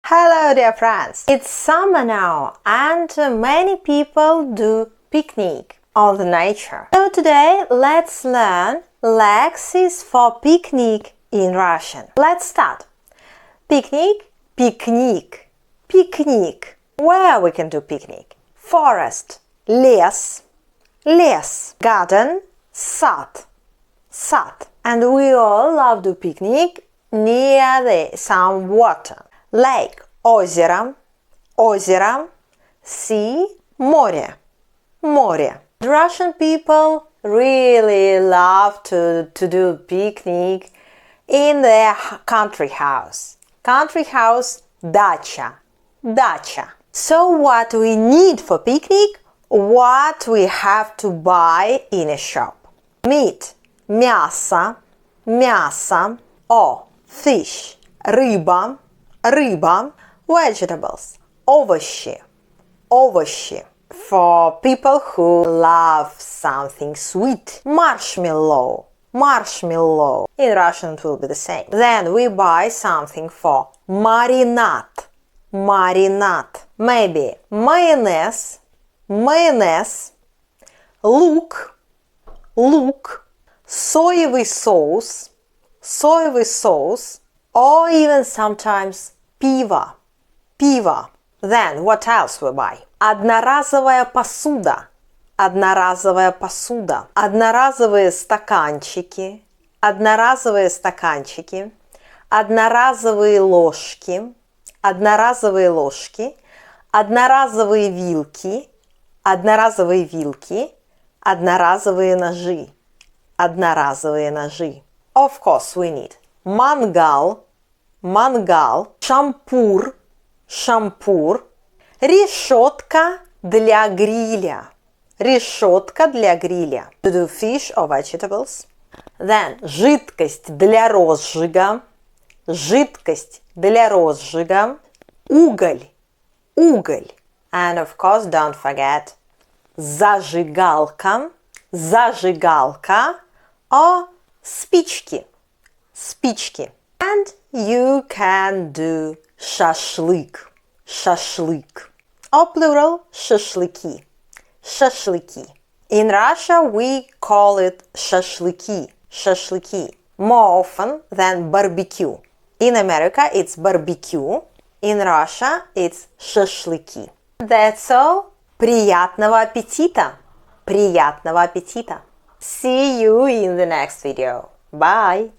Hello dear friends! It's summer now and many people do picnic on the nature. So today let's learn Lexis for picnic in Russian. Let's start. Picnic, picnic, picnic. Where we can do picnic? Forest, лес, лес. Garden, сад, сад. And we all love to picnic near some water. Lake, озеро, озеро. Sea, море, море. The Russian people really love to do picnic in their country house. Country house, dacha, dacha. So what we need for picnic? What we have to buy in a shop? Meat, мясо, мясо. Or fish, рыба, рыба. Vegetables, овощи, овощи. For people who love something sweet, marshmallow, marshmallow. In Russian it will be the same. Then we buy something for marinad, marinad. Maybe mayonnaise, mayonnaise. Лук, лук. Соевый соус, soy sauce, or even sometimes пиво, пиво. Then what else we buy? Одноразовая посуда, одноразовая посуда. Одноразовые стаканчики, одноразовые стаканчики. Одноразовые ложки, одноразовые ложки. Одноразовые вилки, одноразовые вилки. Одноразовые ножи, одноразовые ножи. Of course, we need мангал, мангал, шампур, шампур, решетка для гриля, решетка для гриля. To do fish or vegetables. Then жидкость для розжига, жидкость для розжига, уголь, уголь. And of course, don't forget зажигалка, зажигалка or спички, спички. And you can do шашлык, шашлык. Or plural, шашлыки, шашлыки. In Russia we call it шашлыки, шашлыки. More often than barbecue. In America it's barbecue. In Russia it's шашлыки. That's all. Приятного аппетита! Приятного аппетита! See you in the next video. Bye!